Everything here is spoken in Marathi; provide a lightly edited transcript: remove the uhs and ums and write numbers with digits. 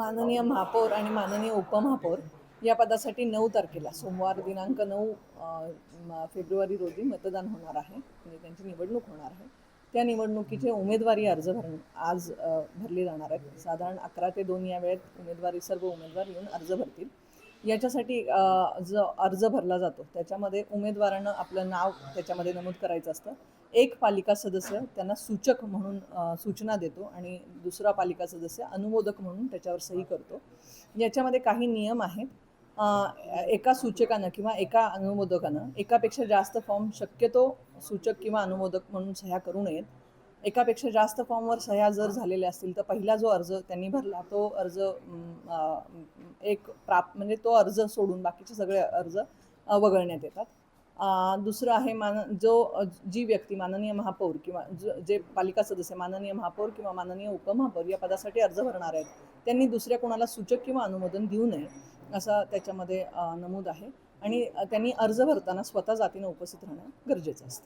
माननीय महापौर आणि माननीय उपमहापौर या पदासाठी 9 तारखेला सोमवार दिनांक 9 फेब्रुवारी रोजी मतदान होणार आहे, म्हणजे त्यांची निवडणूक होणार आहे. त्या निवडणुकीचे उमेदवारी अर्ज आज भरले जाणार आहेत. साधारण 11 ते 2 या वेळेत सर्व उमेदवार येऊन अर्ज भरतील. याच्यासाठी जो अर्ज भरला जातो त्याच्यामध्ये उमेदवारानं आपलं नाव त्याच्यामध्ये नमूद करायचं असतं. एक पालिका सदस्य त्यांना सूचक म्हणून सूचना देतो आणि दुसरा पालिका सदस्य अनुमोदक म्हणून त्याच्यावर सही करतो. याच्यामध्ये काही नियम आहेत. एका सूचकानं किंवा एका अनुमोदकानं एकापेक्षा जास्त फॉर्म शक्यतो सूचक किंवा अनुमोदक म्हणून सह्या करू नयेत. एकापेक्षा जास्त फॉर्मवर सह्या जर झालेल्या असतील तर पहिला जो अर्ज त्यांनी भरला तो अर्ज म्हणजे तो अर्ज सोडून बाकीचे सगळे अर्ज वगळण्यात येतात. दुसरं आहे जी व्यक्ती माननीय महापौर किंवा जे पालिका सदस्य माननीय महापौर किंवा माननीय उपमहापौर या पदासाठी अर्ज भरणार आहेत त्यांनी दुसऱ्या कोणाला सूचक किंवा अनुमोदन देऊ नये असं त्याच्यामध्ये नमूद आहे आणि त्यांनी अर्ज भरताना स्वतः जातीनं उपस्थित राहणं गरजेचं असतं.